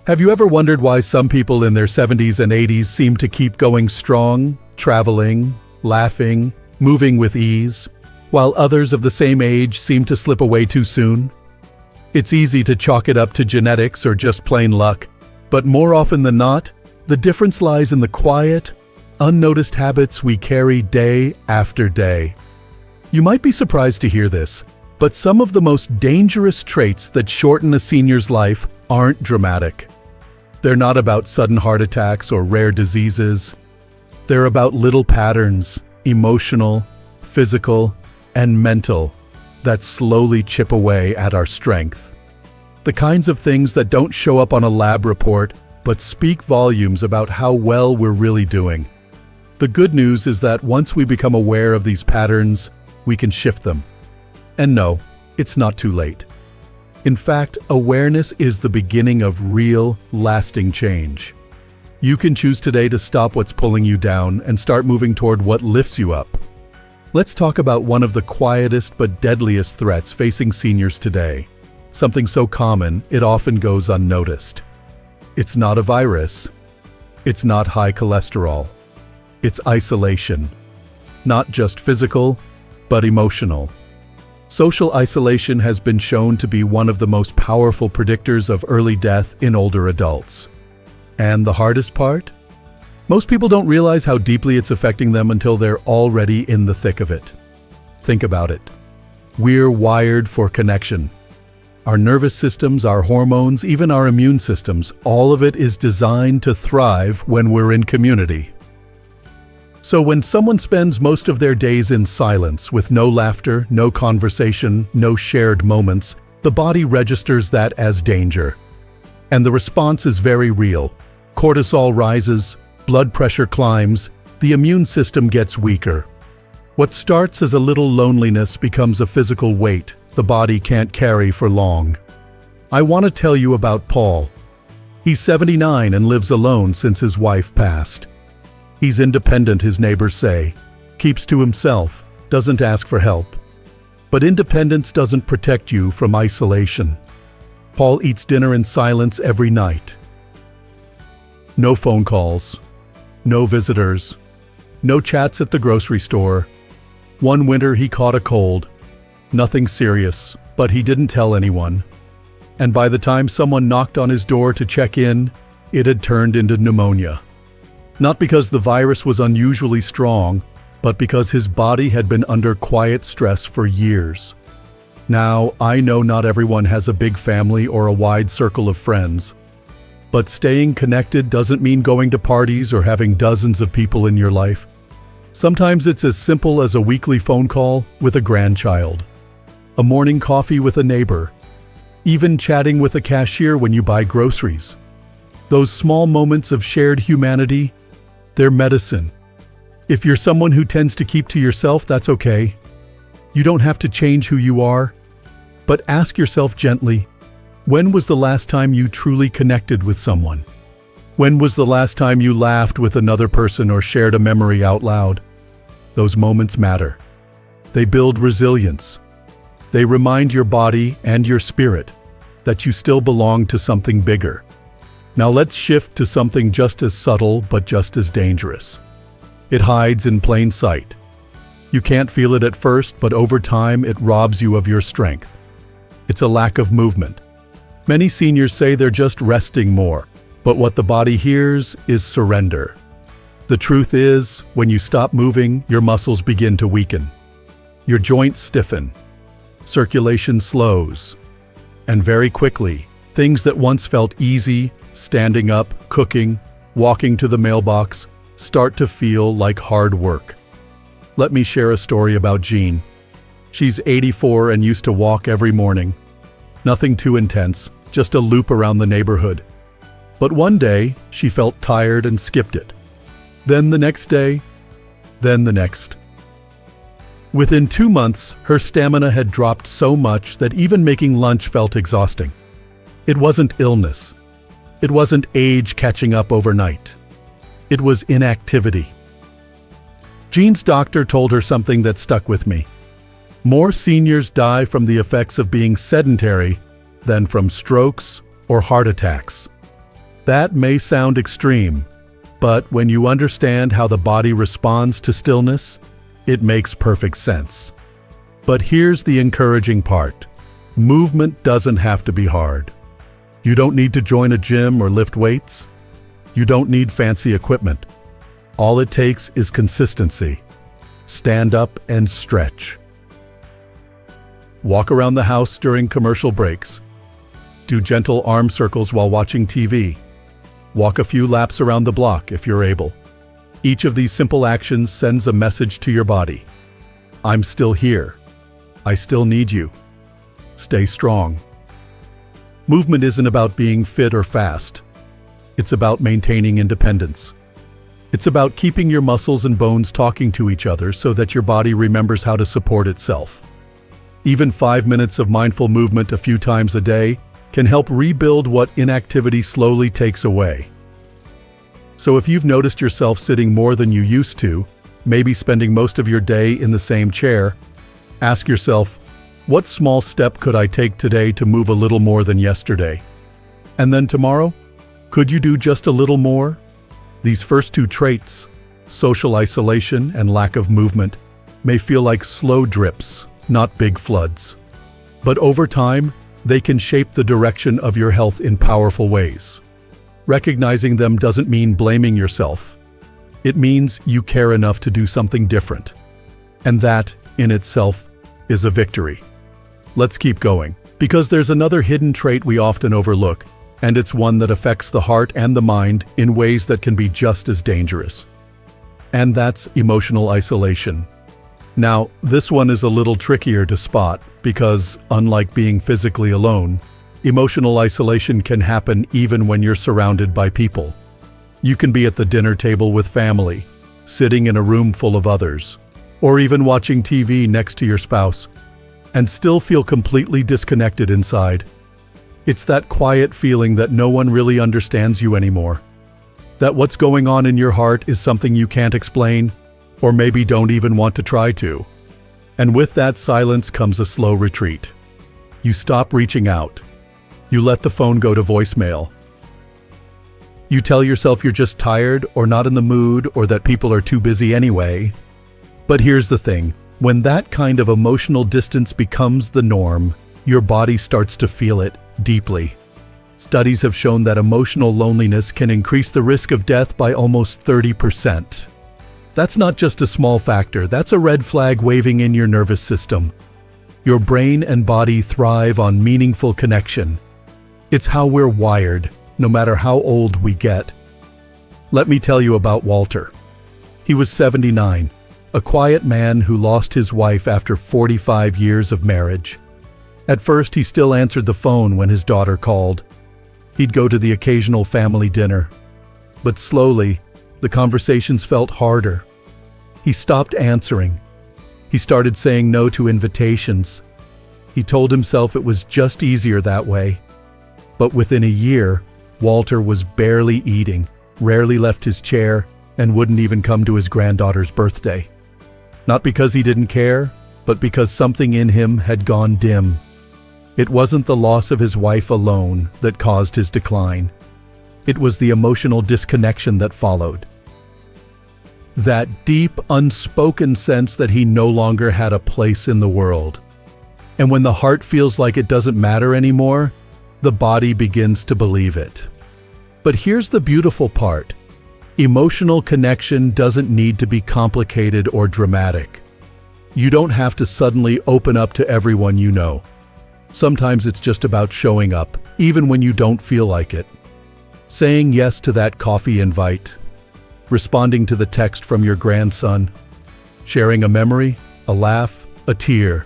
Have you ever wondered why some people in their 70s and 80s seem to keep going strong, traveling, laughing, moving with ease, while others of the same age seem to slip away too soon? It's easy to chalk it up to genetics or just plain luck, but more often than not, the difference lies in the quiet, unnoticed habits we carry day after day. You might be surprised to hear this, but some of the most dangerous traits that shorten a senior's life aren't dramatic. They're not about sudden heart attacks or rare diseases. They're about little patterns, emotional, physical, and mental, that slowly chip away at our strength. The kinds of things that don't show up on a lab report, but speak volumes about how well we're really doing. The good news is that once we become aware of these patterns, we can shift them. And no, it's not too late. In fact, awareness is the beginning of real, lasting change. You can choose today to stop what's pulling you down and start moving toward what lifts you up. Let's talk about one of the quietest but deadliest threats facing seniors today. Something so common, it often goes unnoticed. It's not a virus. It's not high cholesterol. It's isolation. Not just physical, but emotional. Social isolation has been shown to be one of the most powerful predictors of early death in older adults. And the hardest part? Most people don't realize how deeply it's affecting them until they're already in the thick of it. Think about it. We're wired for connection. Our nervous systems, our hormones, even our immune systems, all of it is designed to thrive when we're in community. So when someone spends most of their days in silence, with no laughter, no conversation, no shared moments, the body registers that as danger. And the response is very real. Cortisol rises, blood pressure climbs, the immune system gets weaker. What starts as a little loneliness becomes a physical weight the body can't carry for long. I want to tell you about Paul. He's 79 and lives alone since his wife passed. He's independent, his neighbors say, keeps to himself, doesn't ask for help. But independence doesn't protect you from isolation. Paul eats dinner in silence every night. No phone calls, no visitors, no chats at the grocery store. One winter he caught a cold. Nothing serious, but he didn't tell anyone. And by the time someone knocked on his door to check in, it had turned into pneumonia. Not because the virus was unusually strong, but because his body had been under quiet stress for years. Now, I know not everyone has a big family or a wide circle of friends, but staying connected doesn't mean going to parties or having dozens of people in your life. Sometimes it's as simple as a weekly phone call with a grandchild, a morning coffee with a neighbor, even chatting with a cashier when you buy groceries. Those small moments of shared humanity, they're medicine. If you're someone who tends to keep to yourself, that's okay. You don't have to change who you are. But ask yourself gently, when was the last time you truly connected with someone? When was the last time you laughed with another person or shared a memory out loud? Those moments matter. They build resilience. They remind your body and your spirit that you still belong to something bigger. Now let's shift to something just as subtle but just as dangerous. It hides in plain sight. You can't feel it at first, but over time it robs you of your strength. It's a lack of movement. Many seniors say they're just resting more, but what the body hears is surrender. The truth is, when you stop moving, your muscles begin to weaken. Your joints stiffen. Circulation slows. And very quickly, things that once felt easy, standing up, cooking, walking to the mailbox, start to feel like hard work. Let me share a story about Jean. She's 84 and used to walk every morning. Nothing too intense, just a loop around the neighborhood. But one day, she felt tired and skipped it. Then the next day, then the next. Within 2 months, her stamina had dropped so much that even making lunch felt exhausting. It wasn't illness. It wasn't age catching up overnight. It was inactivity. Jean's doctor told her something that stuck with me. More seniors die from the effects of being sedentary than from strokes or heart attacks. That may sound extreme, but when you understand how the body responds to stillness, it makes perfect sense. But here's the encouraging part. Movement doesn't have to be hard. You don't need to join a gym or lift weights. You don't need fancy equipment. All it takes is consistency. Stand up and stretch. Walk around the house during commercial breaks. Do gentle arm circles while watching TV. Walk a few laps around the block if you're able. Each of these simple actions sends a message to your body. I'm still here. I still need you. Stay strong. Movement isn't about being fit or fast. It's about maintaining independence. It's about keeping your muscles and bones talking to each other so that your body remembers how to support itself. Even 5 minutes of mindful movement a few times a day can help rebuild what inactivity slowly takes away. So if you've noticed yourself sitting more than you used to, maybe spending most of your day in the same chair, ask yourself, what small step could I take today to move a little more than yesterday? And then tomorrow, could you do just a little more? These first two traits, social isolation and lack of movement, may feel like slow drips, not big floods. But over time, they can shape the direction of your health in powerful ways. Recognizing them doesn't mean blaming yourself. It means you care enough to do something different. And that, in itself, is a victory. Let's keep going, because there's another hidden trait we often overlook, and it's one that affects the heart and the mind in ways that can be just as dangerous. And that's emotional isolation. Now, this one is a little trickier to spot because, unlike being physically alone, emotional isolation can happen even when you're surrounded by people. You can be at the dinner table with family, sitting in a room full of others, or even watching TV next to your spouse, and still feel completely disconnected inside. It's that quiet feeling that no one really understands you anymore. That what's going on in your heart is something you can't explain, or maybe don't even want to try to. And with that silence comes a slow retreat. You stop reaching out. You let the phone go to voicemail. You tell yourself you're just tired or not in the mood or that people are too busy anyway. But here's the thing. When that kind of emotional distance becomes the norm, your body starts to feel it deeply. Studies have shown that emotional loneliness can increase the risk of death by almost 30%. That's not just a small factor, that's a red flag waving in your nervous system. Your brain and body thrive on meaningful connection. It's how we're wired, no matter how old we get. Let me tell you about Walter. He was 79. A quiet man who lost his wife after 45 years of marriage. At first, he still answered the phone when his daughter called. He'd go to the occasional family dinner. But slowly, the conversations felt harder. He stopped answering. He started saying no to invitations. He told himself it was just easier that way. But within a year, Walter was barely eating, rarely left his chair, and wouldn't even come to his granddaughter's birthday. Not because he didn't care, but because something in him had gone dim. It wasn't the loss of his wife alone that caused his decline. It was the emotional disconnection that followed. That deep, unspoken sense that he no longer had a place in the world. And when the heart feels like it doesn't matter anymore, the body begins to believe it. But here's the beautiful part. Emotional connection doesn't need to be complicated or dramatic. You don't have to suddenly open up to everyone you know. Sometimes it's just about showing up, even when you don't feel like it. Saying yes to that coffee invite. Responding to the text from your grandson. Sharing a memory, a laugh, a tear.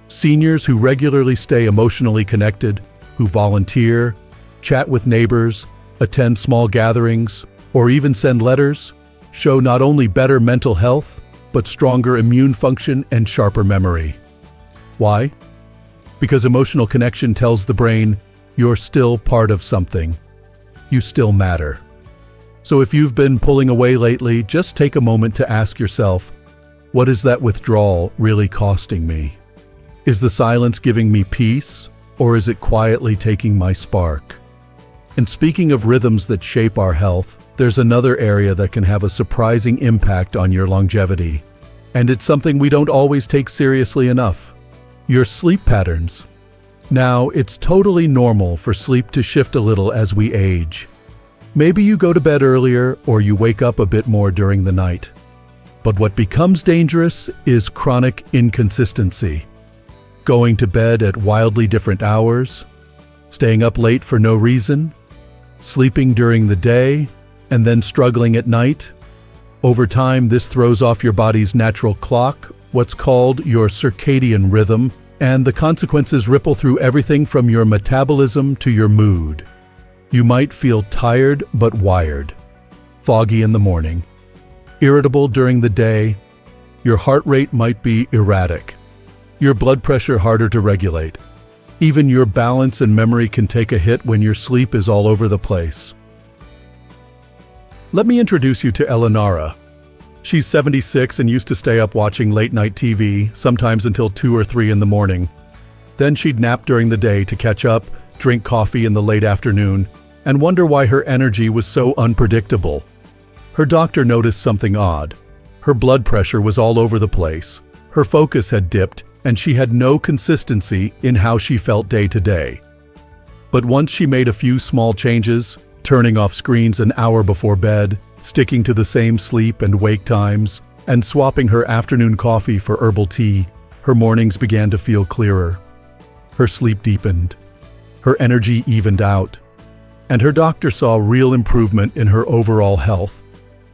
Seniors who regularly stay emotionally connected, who volunteer, chat with neighbors, attend small gatherings, or even send letters, show not only better mental health, but stronger immune function and sharper memory. Why? Because emotional connection tells the brain, you're still part of something. You still matter. So if you've been pulling away lately, just take a moment to ask yourself, what is that withdrawal really costing me? Is the silence giving me peace, or is it quietly taking my spark? And speaking of rhythms that shape our health, there's another area that can have a surprising impact on your longevity. And it's something we don't always take seriously enough: your sleep patterns. Now, it's totally normal for sleep to shift a little as we age. Maybe you go to bed earlier or you wake up a bit more during the night. But what becomes dangerous is chronic inconsistency. Going to bed at wildly different hours, staying up late for no reason, sleeping during the day, and then struggling at night. Over time, this throws off your body's natural clock, what's called your circadian rhythm, and the consequences ripple through everything from your metabolism to your mood. You might feel tired but wired, foggy in the morning, irritable during the day. Your heart rate might be erratic, your blood pressure harder to regulate. Even your balance and memory can take a hit when your sleep is all over the place. Let me introduce you to Eleonora. She's 76 and used to stay up watching late-night TV, sometimes until 2 or 3 in the morning. Then she'd nap during the day to catch up, drink coffee in the late afternoon, and wonder why her energy was so unpredictable. Her doctor noticed something odd. Her blood pressure was all over the place. Her focus had dipped, and she had no consistency in how she felt day to day. But once she made a few small changes, turning off screens an hour before bed, sticking to the same sleep and wake times, and swapping her afternoon coffee for herbal tea, her mornings began to feel clearer. Her sleep deepened. Her energy evened out. And her doctor saw real improvement in her overall health.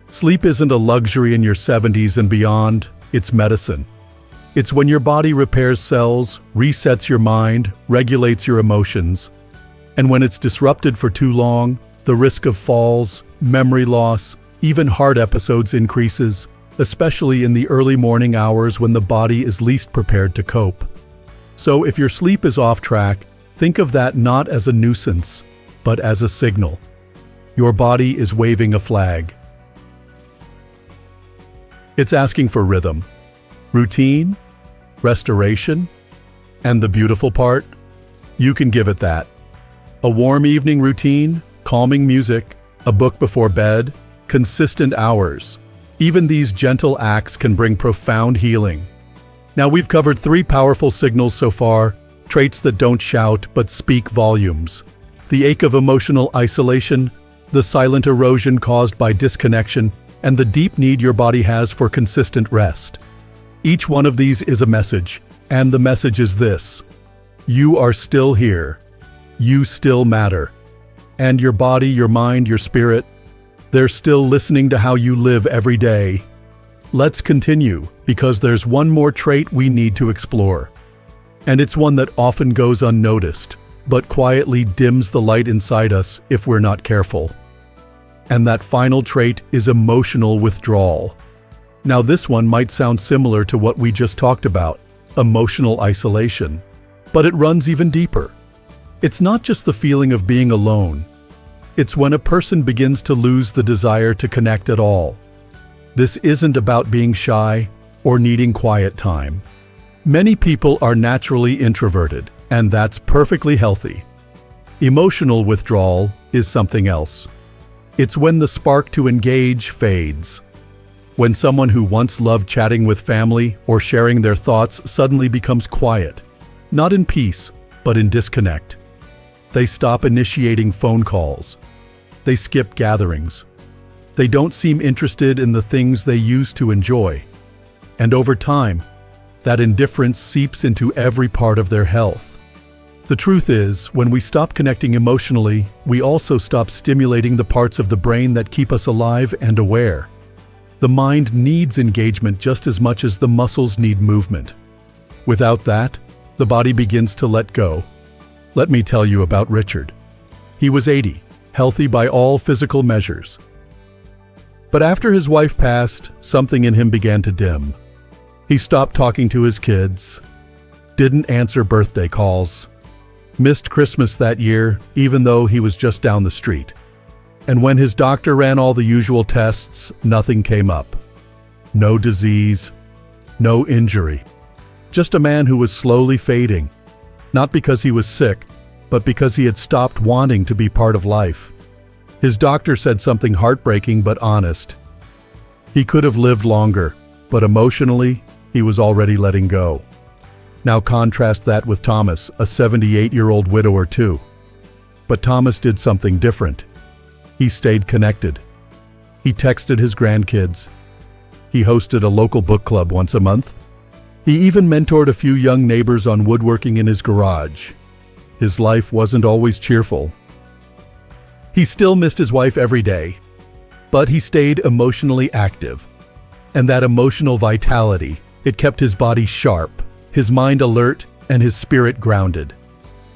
Sleep isn't a luxury in your 70s and beyond, it's medicine. It's when your body repairs cells, resets your mind, regulates your emotions. And when it's disrupted for too long, the risk of falls, memory loss, even heart episodes increases, especially in the early morning hours when the body is least prepared to cope. So if your sleep is off track, think of that not as a nuisance, but as a signal. Your body is waving a flag. It's asking for rhythm, routine, restoration, and the beautiful part, you can give it that. A warm evening routine, calming music, a book before bed, consistent hours. Even these gentle acts can bring profound healing. Now we've covered 3 powerful signals so far, traits that don't shout but speak volumes. The ache of emotional isolation, the silent erosion caused by disconnection, and the deep need your body has for consistent rest. Each one of these is a message, and the message is this: you are still here. You still matter. And your body, your mind, your spirit, they're still listening to how you live every day. Let's continue, because there's one more trait we need to explore. And it's one that often goes unnoticed, but quietly dims the light inside us if we're not careful. And that final trait is emotional withdrawal. Now this one might sound similar to what we just talked about, emotional isolation, but it runs even deeper. It's not just the feeling of being alone. It's when a person begins to lose the desire to connect at all. This isn't about being shy or needing quiet time. Many people are naturally introverted, and that's perfectly healthy. Emotional withdrawal is something else. It's when the spark to engage fades. When someone who once loved chatting with family or sharing their thoughts suddenly becomes quiet, not in peace, but in disconnect. They stop initiating phone calls. They skip gatherings. They don't seem interested in the things they used to enjoy. And over time, that indifference seeps into every part of their health. The truth is, when we stop connecting emotionally, we also stop stimulating the parts of the brain that keep us alive and aware. The mind needs engagement just as much as the muscles need movement. Without that, the body begins to let go. Let me tell you about Richard. He was 80, healthy by all physical measures. But after his wife passed, something in him began to dim. He stopped talking to his kids, didn't answer birthday calls, missed Christmas that year even though he was just down the street. And when his doctor ran all the usual tests, nothing came up. No disease, no injury. Just a man who was slowly fading, not because he was sick, but because he had stopped wanting to be part of life. His doctor said something heartbreaking but honest. He could have lived longer, but emotionally, he was already letting go. Now contrast that with Thomas, a 78-year-old widower too. But Thomas did something different. He stayed connected. He texted his grandkids. He hosted a local book club once a month. He even mentored a few young neighbors on woodworking in his garage. His life wasn't always cheerful. He still missed his wife every day, but he stayed emotionally active. And that emotional vitality, it kept his body sharp, his mind alert, and his spirit grounded.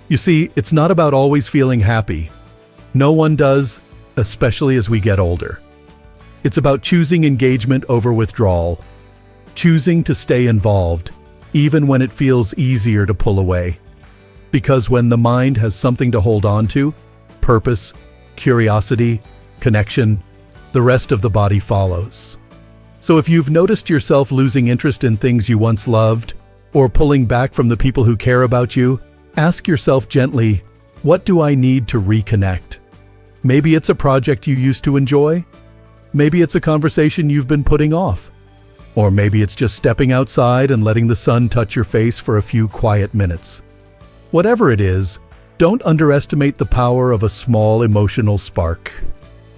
You see, it's not about always feeling happy. No one does, especially as we get older. It's about choosing engagement over withdrawal, choosing to stay involved, even when it feels easier to pull away. Because when the mind has something to hold on to, purpose, curiosity, connection, the rest of the body follows. So if you've noticed yourself losing interest in things you once loved, or pulling back from the people who care about you, ask yourself gently, what do I need to reconnect? Maybe it's a project you used to enjoy. Maybe it's a conversation you've been putting off. Or maybe it's just stepping outside and letting the sun touch your face for a few quiet minutes. Whatever it is, don't underestimate the power of a small emotional spark.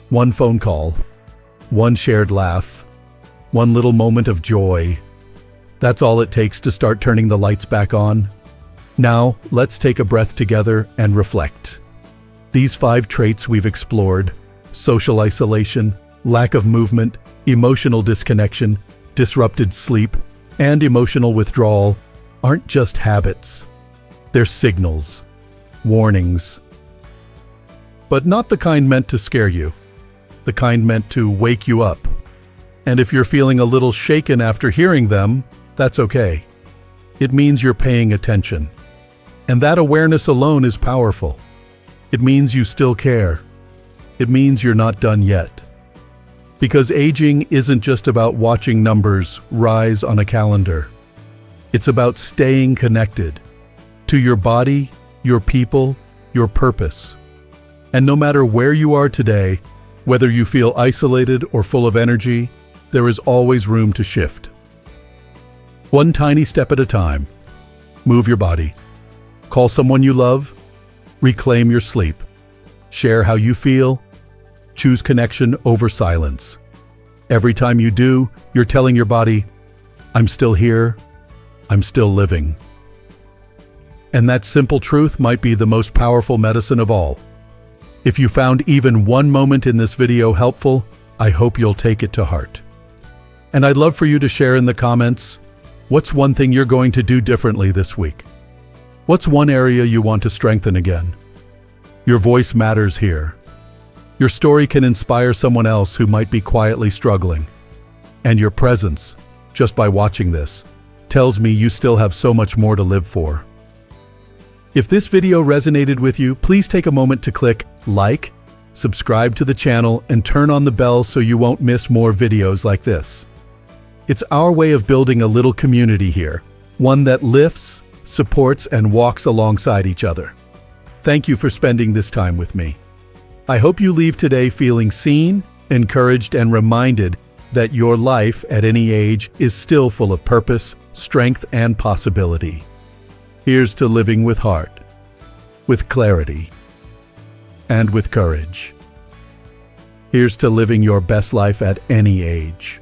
One phone call, one shared laugh, one little moment of joy. That's all it takes to start turning the lights back on. Now, let's take a breath together and reflect. These 5 traits we've explored, social isolation, lack of movement, emotional disconnection, disrupted sleep, and emotional withdrawal, aren't just habits. They're signals, warnings. But not the kind meant to scare you, the kind meant to wake you up. And if you're feeling a little shaken after hearing them, that's okay. It means you're paying attention. And that awareness alone is powerful. It means you still care. It means you're not done yet. Because aging isn't just about watching numbers rise on a calendar. It's about staying connected to your body, your people, your purpose. And no matter where you are today, whether you feel isolated or full of energy, there is always room to shift. One tiny step at a time. Move your body. Call someone you love. Reclaim your sleep. Share how you feel. Choose connection over silence. Every time you do, you're telling your body, I'm still here, I'm still living. And that simple truth might be the most powerful medicine of all. If you found even one moment in this video helpful, I hope you'll take it to heart. And I'd love for you to share in the comments, what's one thing you're going to do differently this week? What's one area you want to strengthen again? Your voice matters here. Your story can inspire someone else who might be quietly struggling. And your presence, just by watching this, tells me you still have so much more to live for. If this video resonated with you, please take a moment to click like, subscribe to the channel, and turn on the bell so you won't miss more videos like this. It's our way of building a little community here, one that lifts, supports, and walks alongside each other. Thank you for spending this time with me. I hope you leave today feeling seen, encouraged, and reminded that your life at any age is still full of purpose, strength, and possibility. Here's to living with heart, with clarity, and with courage. Here's to living your best life at any age.